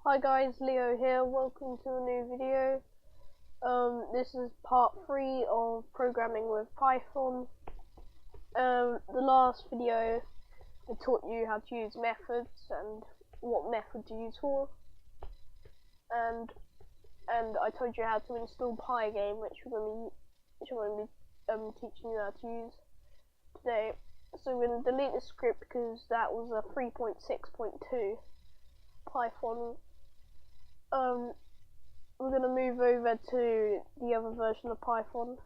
Hi guys, Leo here, welcome to a new video. This is part 3 of programming with Python. The last video I taught you how to use methods and what method to use for. And I told you how to install Pygame, which I'm going to be teaching you how to use today. So we're going to delete the script because that was a 3.6.2 Python. We're going to move over to the other version of Python.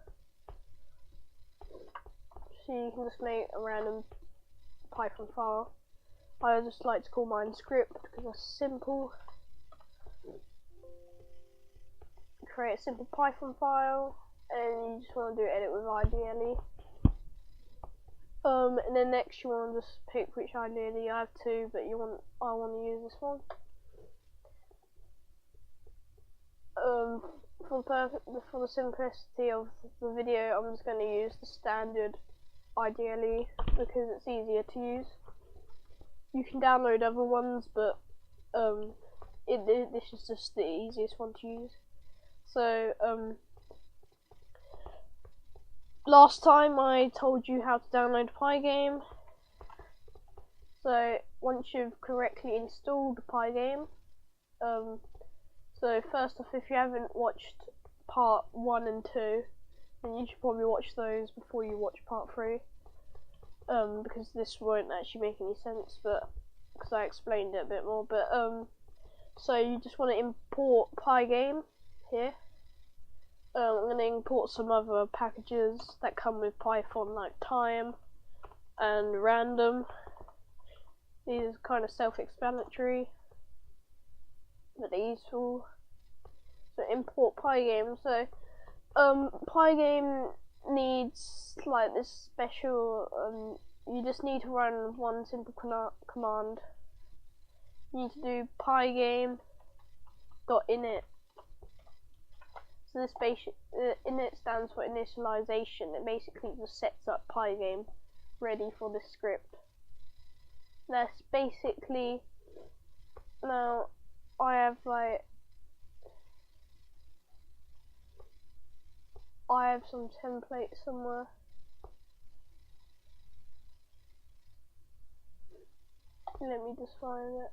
So you can just make a random Python file. I just like to call mine script because it's simple. Create a simple Python file, and you just want to do edit with IDLE. And then next you want to just pick which IDLE. I have two, but I want to use this one. For the simplicity of the video, I'm just going to use the standard IDLE because it's easier to use. You can download other ones, but this is just the easiest one to use. So last time I told you how to download Pygame. So once you've correctly installed Pygame, so first off, if you haven't watched part 1 and 2, then you should probably watch those before you watch part 3, because this won't actually make any sense, but because I explained it a bit more. But so you just want to import Pygame here. I'm going to import some other packages that come with Python, like time and random. These are kind of self-explanatory, but they're useful. So import Pygame. So Pygame needs like this special. You just need to run one simple command. You need to do pygame.init. So this init stands for initialization. It basically just sets up Pygame ready for this script. That's basically. Now I have some templates somewhere. Let me just find it.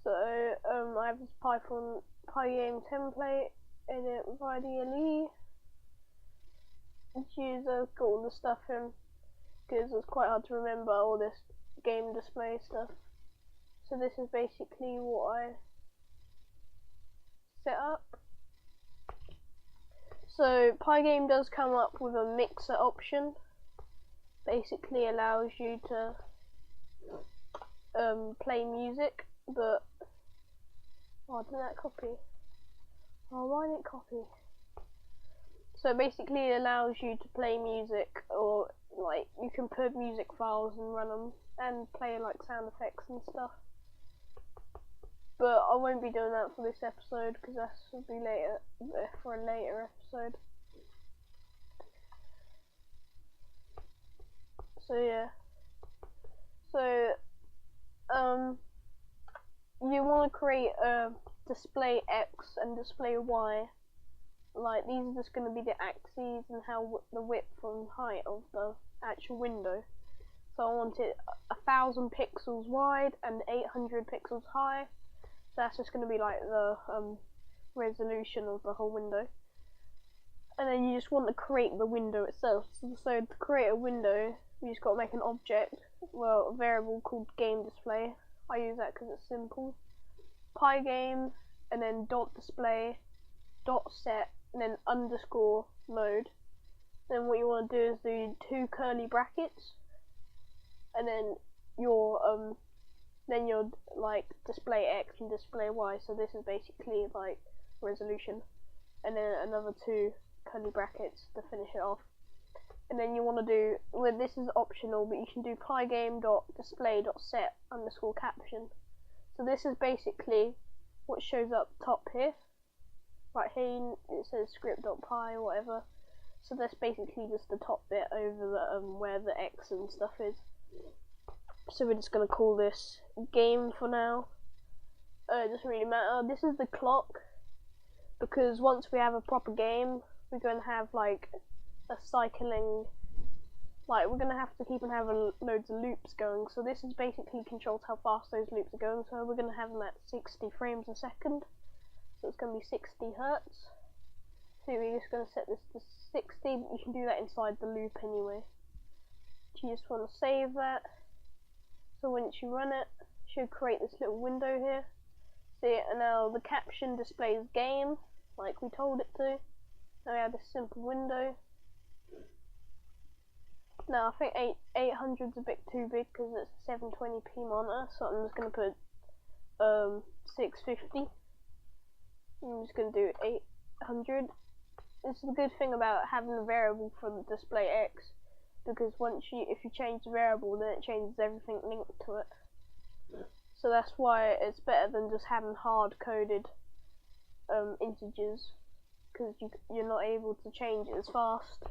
So I have this Python Pygame template, edit with IDLE. User got all the stuff in because it's quite hard to remember all this game display stuff. So this is basically what I set up. So Pygame does come up with a mixer option. Basically allows you to play music, but didn't that copy? Why didn't it copy? So basically it allows you to play music, or like you can put music files and run them and play like sound effects and stuff. But I won't be doing that for this episode because that will be later, for a later episode. So yeah. So you want to create a display X and display Y. Like these are just going to be the axes and how the width and height of the actual window. So I want it 1000 pixels wide and 800 pixels high. So that's just going to be like the resolution of the whole window. And then you just want to create the window itself. So to create a window, you just got to make an object, well, a variable called game display. I use that because it's simple. Pygame, and then dot display, dot set, and then underscore mode. Then what you want to do is do 2 curly brackets, and then your like display X and display Y. So this is basically like resolution, and then another 2 curly brackets to finish it off. And then you want to do, well, this is optional, but you can do pygame.display.set_caption. So this is basically what shows up top here. right here it says script.py or whatever. So that's basically just the top bit over the where the X and stuff is. So we're just gonna call this game for now. It doesn't really matter. This is the clock, because once we have a proper game, we're gonna have like a cycling. Like, we're gonna have to keep on having loads of loops going. So this is basically controls how fast those loops are going. So we're gonna have them at 60 frames a second. So it's gonna be 60 hertz. So we're just going to set this to 60, but you can do that inside the loop anyway. You just want to save that. So once you run it, it should create this little window here. See, and now the caption displays game, like we told it to. Now we have this simple window. Now I think 800 is a bit too big because it's a 720p monitor, so I'm just going to put 650. I'm just going to do 800. This is the good thing about having a variable for the display X, because if you change the variable, then it changes everything linked to it. So that's why it's better than just having hard-coded integers, because you're not able to change it as fast,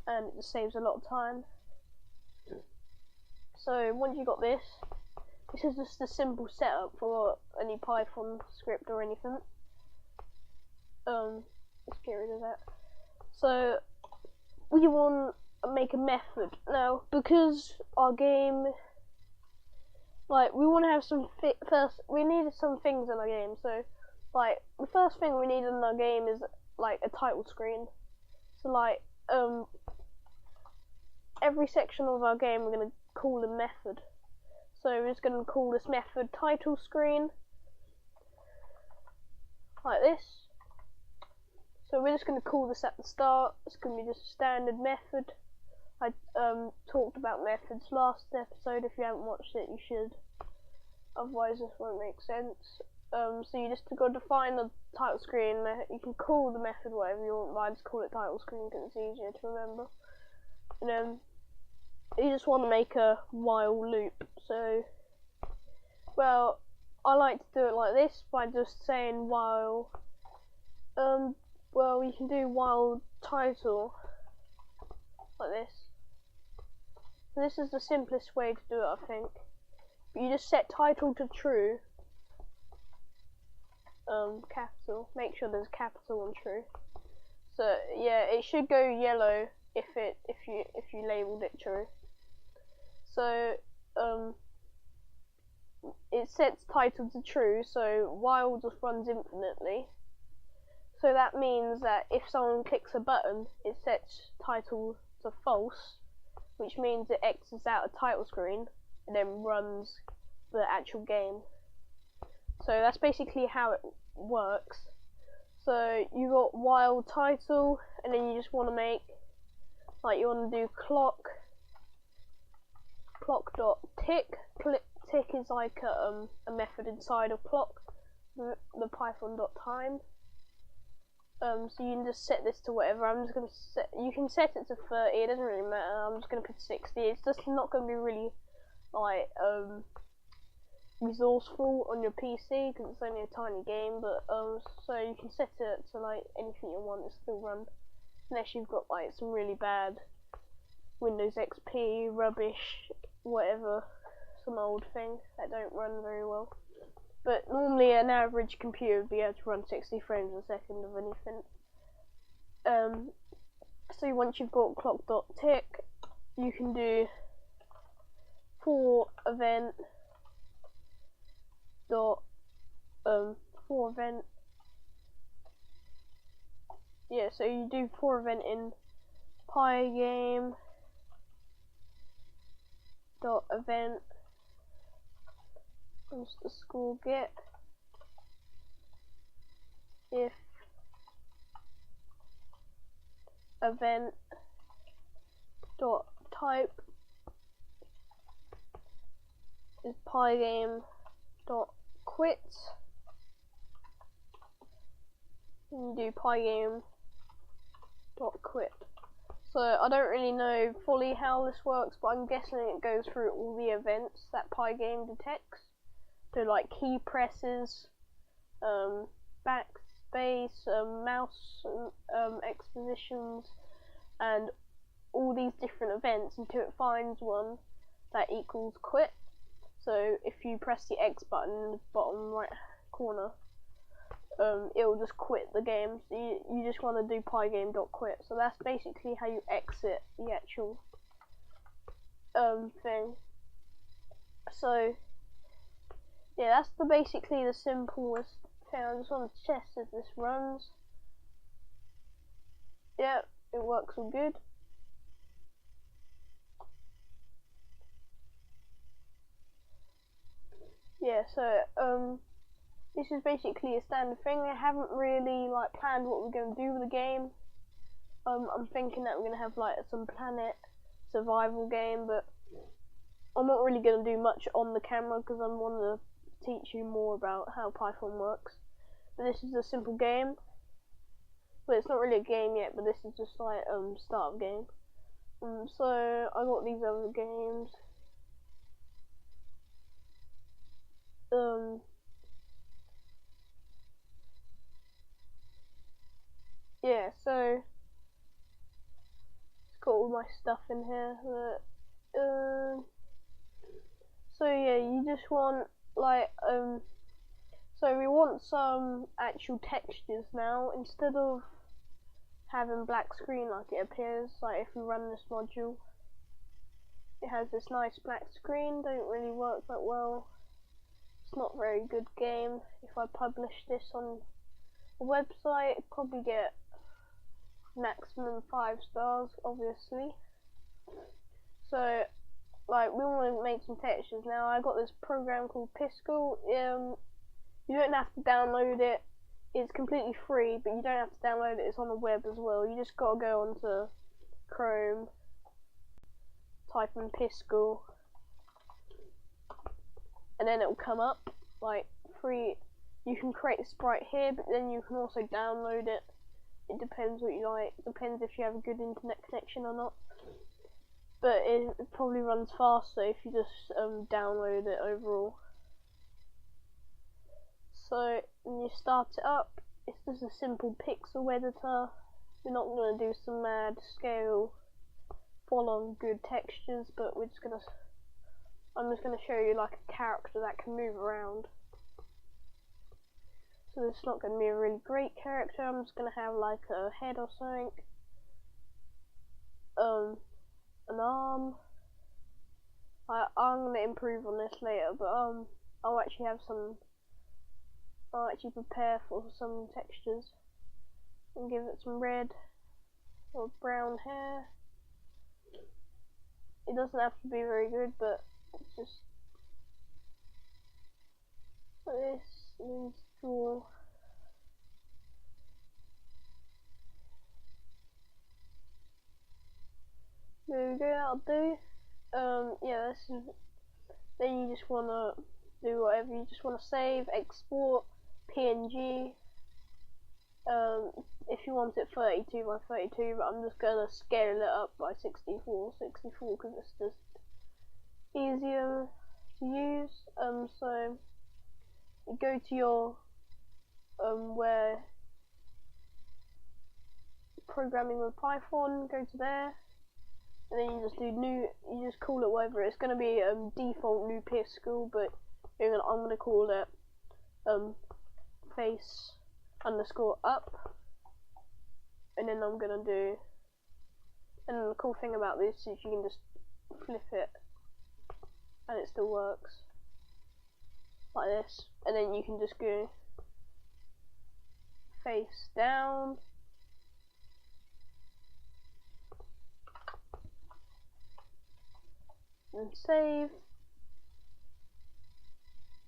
and it just saves a lot of time. So once you got this is just a simple setup for any Python script or anything. Let's get rid of that. So we want to make a method now, because our game, like, we want to have some first. We needed some things in our game. So, like, the first thing we need in our game is like a title screen. So, like, every section of our game we're gonna call a method. So we're just gonna call this method title screen, like this. So we're just going to call this at the start. It's going to be just a standard method. I talked about methods last episode. If you haven't watched it, you should. Otherwise this won't make sense. So you just got to define the title screen. You can call the method whatever you want, but I just call it title screen because it's easier to remember. And then you just want to make a while loop. So, well, I like to do it like this by just saying while. Well, you can do while title like this. So this is the simplest way to do it, I think. But you just set title to true. Capital. Make sure there's capital and true. So yeah, it should go yellow if you labeled it true. So it sets title to true. So while just runs infinitely. So that means that if someone clicks a button, it sets title to false, which means it exits out a title screen and then runs the actual game. So that's basically how it works. So you got while title, and then you just want to make, like, you want to do clock dot tick. Tick is like a method inside of clock, the Python dot time. So you can just set this to whatever. I'm just gonna set. You can set it to 30. It doesn't really matter. I'm just gonna put 60. It's just not gonna be really like resourceful on your PC because it's only a tiny game. But so you can set it to like anything you want. It still run, unless you've got like some really bad Windows XP rubbish, whatever, some old thing that don't run very well. But normally an average computer would be able to run 60 frames a second of anything. So once you've got clock.tick, you can do for event dot for event. Yeah, so you do for event in Pygame dot event. Underscore get if event dot type is Pygame dot quit, and you do Pygame dot quit. So I don't really know fully how this works, but I'm guessing it goes through all the events that Pygame detects. So like key presses, backspace, space, mouse expositions, and all these different events until it finds one that equals quit. So if you press the X button in the bottom right corner, it will just quit the game. So you just want to do pygame.quit. So that's basically how you exit the actual thing. So yeah, that's basically the simplest thing. I just want to test if this runs. Yeah, it works all good. Yeah, so this is basically a standard thing. I haven't really like planned what we're going to do with the game. I'm thinking that we're going to have like some planet survival game, but I'm not really going to do much on the camera because I want to teach you more about how Python works. But this is a simple game. But it's not really a game yet, but this is just like start of game. So I got these other games. Yeah, so it's got all my stuff in here. So yeah, you just want like so we want some actual textures now instead of having black screen like it appears. Like if we run this module, it has this nice black screen. Don't really work that well. It's not a very good game. If I publish this on the website, it'd probably get maximum 5 stars, obviously. So like we want to make some textures now. I got this program called Pygame. You don't have to download it. It's completely free, but you don't have to download it. It's on the web as well. You just gotta go onto Chrome, type in Pygame, and then it will come up like free. You can create a sprite here, but then you can also download it. It depends what you like. Depends if you have a good internet connection or not. But it probably runs faster if you just download it overall. So when you start it up, it's just a simple pixel editor. We're not going to do some mad scale full on good textures, but I'm just going to show you like a character that can move around. So it's not going to be a really great character. I'm just going to have like a head or something, an arm. I'm going to improve on this later, but I'll actually prepare for some textures and give it some red or brown hair. It doesn't have to be very good, but it's just like this. And draw. There we go, that'll do. Yeah, this is. Then you just wanna do whatever you just wanna save, export, PNG. If you want it 32 by 32, but I'm just gonna scale it up by 64 because it's just easier to use. So you go to your where programming with Python, go to there, and then you just do new. You just call it whatever. It's gonna be default new Pygame, but I'm gonna call it face underscore up, and then I'm gonna do. And the cool thing about this is you can just flip it, and it still works like this. And then you can just go face down. And save.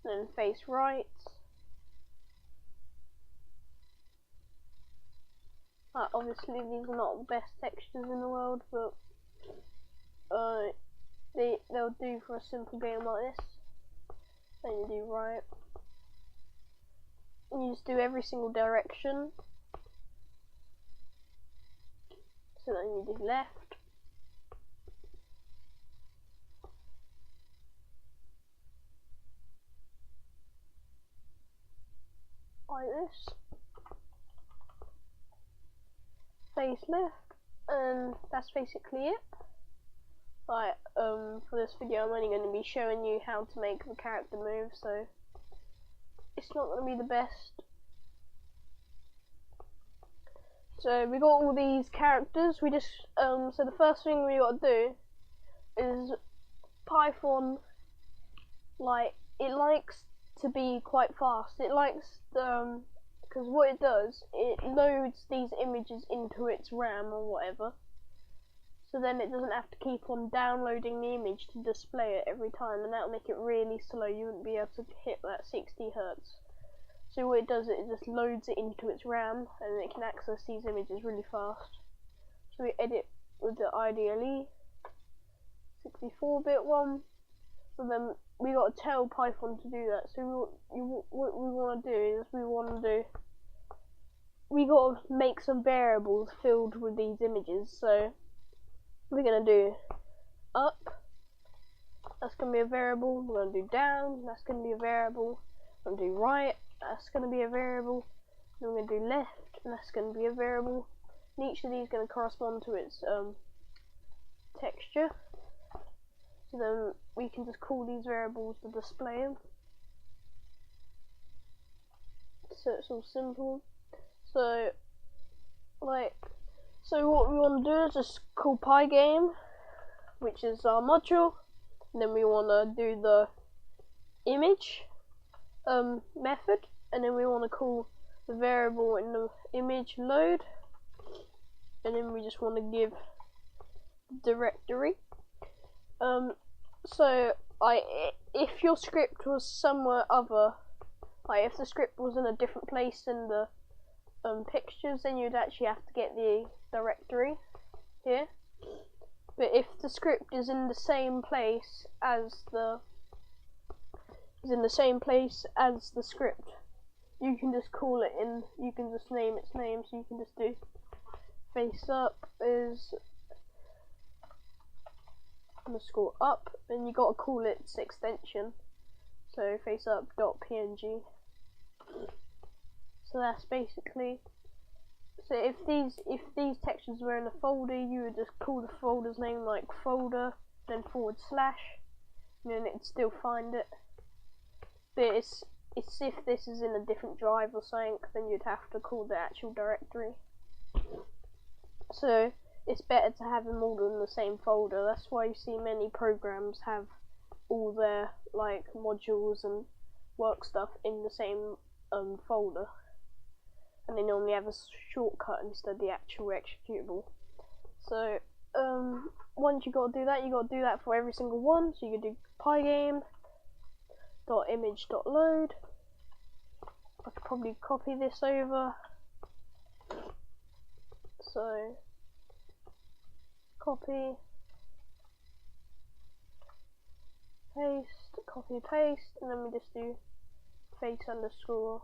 Then face right. Obviously these are not the best textures in the world, but they'll do for a simple game like this. Then you do right. And you just do every single direction. So then you do left. Like this. space left, and that's basically it. Like, for this video I'm only going to be showing you how to make the character move, so it's not going to be the best. So we got all these characters, we just, so the first thing we got to do is Python, like, it likes to be quite fast. It likes, because what it does, it loads these images into its RAM or whatever. So then it doesn't have to keep on downloading the image to display it every time, and that'll make it really slow. You wouldn't be able to hit that 60 Hz. So what it does, it just loads it into its RAM, and it can access these images really fast. So we edit with the IDLE 64-bit one, and then we got to tell Python to do that. So what we want to do is we got to make some variables filled with these images. So we're gonna do up, that's gonna be a variable. We're gonna do down, that's gonna be a variable. We're gonna do right, that's going to be a variable. Then we're going to do left, and that's going to be a variable. And each of these is going to correspond to its texture. So then we can just call these variables to display them. So it's all simple. So what we want to do is just call Pygame, which is our module. And then we want to do the image method, and then we want to call the variable in the image load, and then we just want to give directory. So if your script was somewhere other, like if the script was in a different place in the pictures, then you'd actually have to get the directory here. But if the script is in the same place as the script, you can just call it in, you can just name its name. So you can just do face up is underscore up, and you got to call its extension, so face up .png. So that's basically, so if these textures were in a folder, you would just call the folder's name, like folder, then /, and then it'd still find it. But it's if this is in a different drive or something, then you'd have to call the actual directory. So it's better to have them all in the same folder. That's why you see many programs have all their like modules and work stuff in the same folder, and they normally have a shortcut instead of the actual executable. So once you got to do that for every single one. So you can do pygame.image.load. I could probably copy this over. So copy, paste, copy, paste, and then we just do face underscore.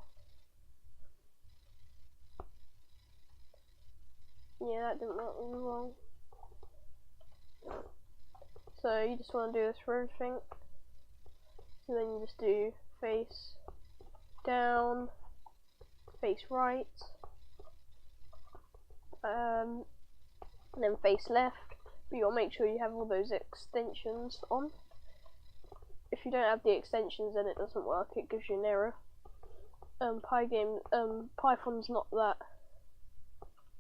Yeah, that didn't work really well. So you just want to do this for everything. So then you just do face down, face right, and then face left. But you gotta make sure you have all those extensions on. If you don't have the extensions, then it doesn't work. It gives you an error. Python's not that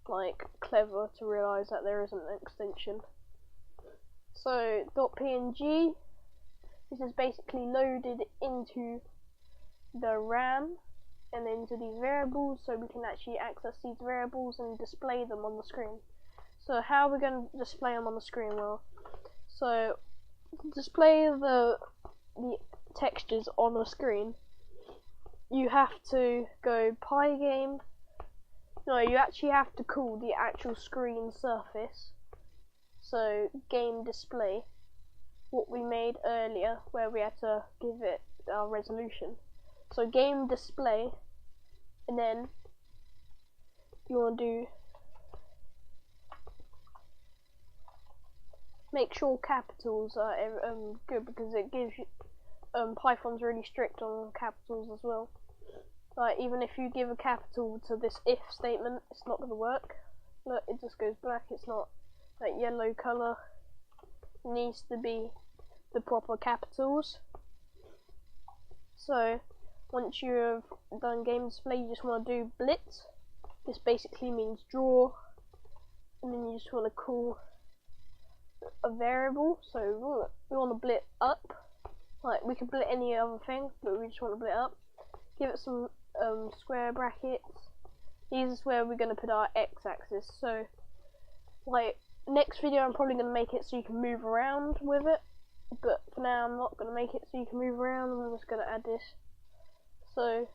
like clever to realise that there isn't an extension. So .png, this is basically loaded into the RAM and into these variables, so we can actually access these variables and display them on the screen. So how are we going to display them on the screen? Well, so to display the textures on the screen, you have to go Pygame. No, you actually have to call the actual screen surface. So game display, what we made earlier, where we had to give it our resolution. So game display, and then you want to do, make sure capitals are good, because it gives you, Python's really strict on capitals as well. Like even if you give a capital to this if statement, it's not going to work. look, it just goes black. It's not that yellow colour. It needs to be the proper capitals. So once you've done game display, you just want to do blitz. This basically means draw, and then you just want to call a variable. So we want to blit up. Like, we can blit any other thing, but we just want to blit up. Give it some square brackets. This is where we're going to put our x-axis. So, like, next video I'm probably going to make it so you can move around with it. But for now I'm not going to make it so you can move around. I'm just going to add this. So,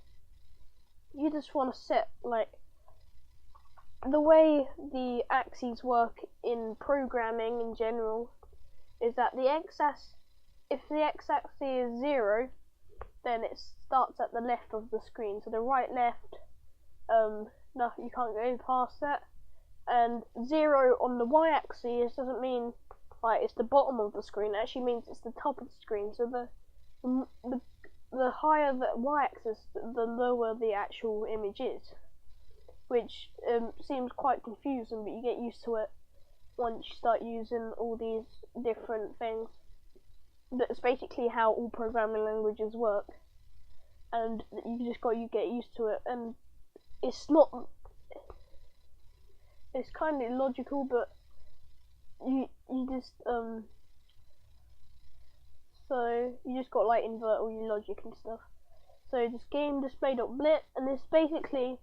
you just want to set, like, the way the axes work in programming in general is that the x-axis, if the x-axis is 0, then it starts at the left of the screen. So the right, left, no, you can't go past that. And 0 on the y-axis doesn't mean like it's the bottom of the screen. It actually means it's the top of the screen. So the higher the y-axis, the lower the actual image is, which seems quite confusing, but you get used to it once you start using all these different things. That's basically how all programming languages work, and you just got to get used to it. And it's kind of illogical, but you just so you just got to like invert all your logic and stuff. So just game display.blit, and it's basically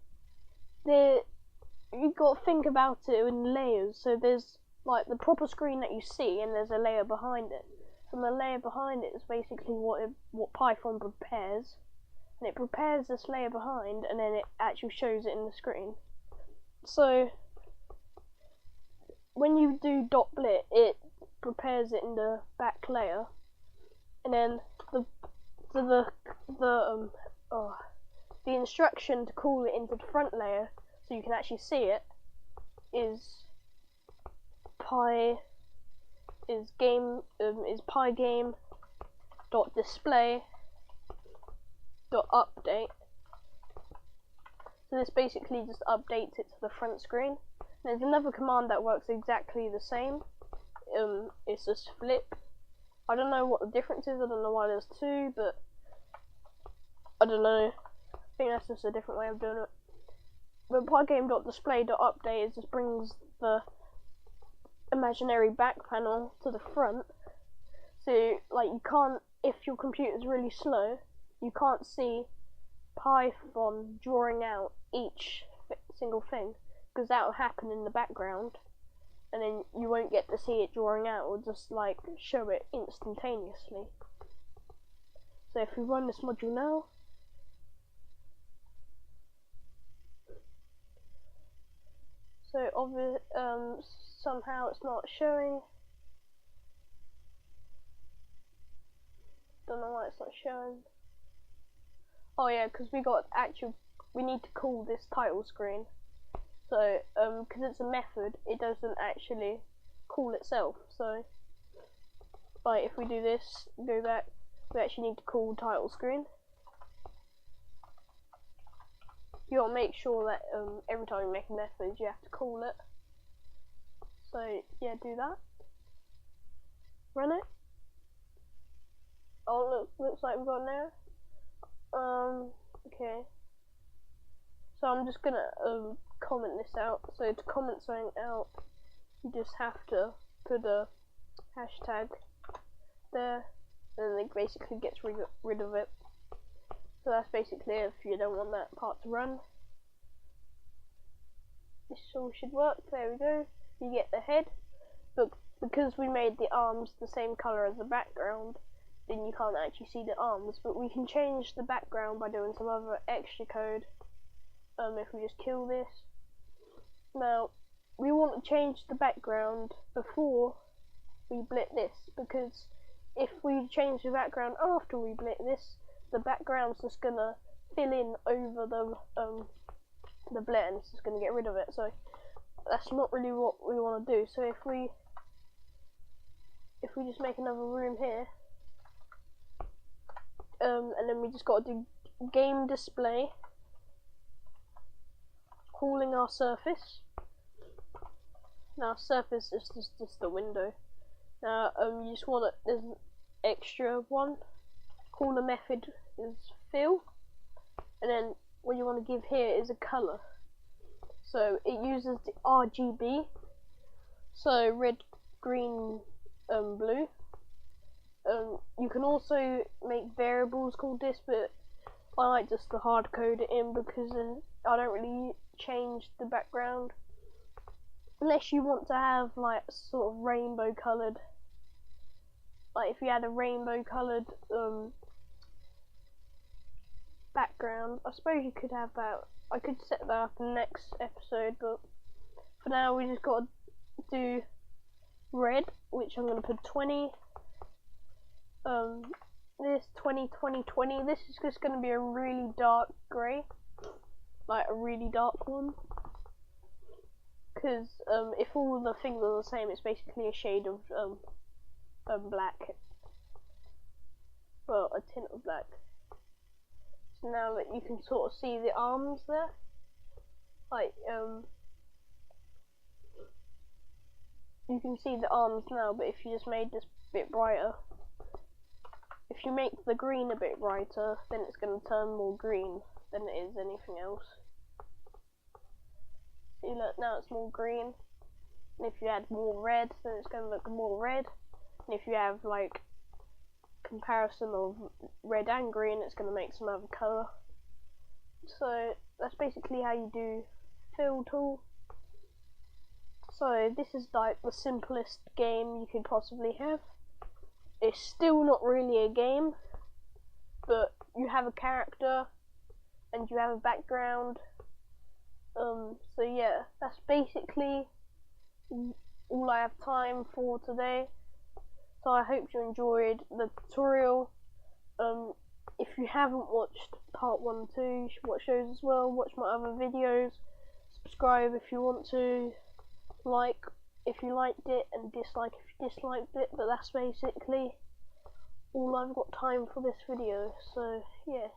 you got to think about it in layers. So there's like the proper screen that you see, and there's a layer behind it. And the layer behind it is basically what Python prepares, and it prepares this layer behind, and then it actually shows it in the screen. So when you do .blit, it prepares it in the back layer, and then the instruction to call it into the front layer, so you can actually see it, is Pygame .display .update. So this basically just updates it to the front screen. There's another command that works exactly the same. It's just flip. I don't know what the difference is. I don't know why there's two, but I don't know. I think that's just a different way of doing it. But Pygame.display.update, it just brings the imaginary back panel to the front. So, like, you can't, if your computer's really slow, you can't see Python drawing out each single thing, because that will happen in the background, and then you won't get to see it drawing out. Or just like show it instantaneously. So if we run this module now, so obviously somehow it's not showing. Don't know why it's not showing. Oh yeah, because we need to call this title screen. So because it's a method, it doesn't actually call itself. So like if we do this, go back, we actually need to call title screen. You gotta make sure that every time you make a method, you have to call it. So yeah, do that. Run it. Oh, looks like we've got an error. Okay. So I'm just gonna comment this out. So to comment something out, you just have to put a hashtag there, and it basically gets rid of it. So that's basically it if you don't want that part to run. This all should work. There we go. You get the head, but because we made the arms the same color as the background, then you can't actually see the arms. But we can change the background by doing some other extra code. If we just kill this. Now, we want to change the background before we blit this, because if we change the background after we blit this, the background's just gonna fill in over the blit, and it's just gonna get rid of it. So that's not really what we want to do. So if we just make another room here, and then we just got to do game display, calling our surface, Now surface is just the window. Now you just want there's an extra one. Call the method is fill, and then what you want to give here is a color. So it uses the RGB, so red, green, blue. You can also make variables called this, but I like just to hard code it in because I don't really change the background unless you want to have like sort of rainbow coloured. Like if you had a rainbow coloured background, I suppose you could have that. I could set that up in the next episode, but for now we just got to do red, which I'm going to put 20. This 20, 20, 20. This is just going to be a really dark grey, like a really dark one. Because if all the things are the same, it's basically a shade of black. Well, a tint of black. So now that you can sort of see the arms there, like you can see the arms now. But if you just made this a bit brighter, if you make the green a bit brighter, then it's going to turn more green than it is anything else. See, look, now it's more green. And if you add more red, then it's going to look more red. And if you have like comparison of red and green, it's going to make some other colour. So that's basically how you do fill tool. So this is like the simplest game you could possibly have. It's still not really a game, but you have a character and you have a background. So yeah, that's basically all I have time for today. So I hope you enjoyed the tutorial. If you haven't watched part 1 and 2, you should watch those as well. Watch my other videos. Subscribe if you want to. Like if you liked it, and dislike if you disliked it. But that's basically all I've got time for this video. So yeah.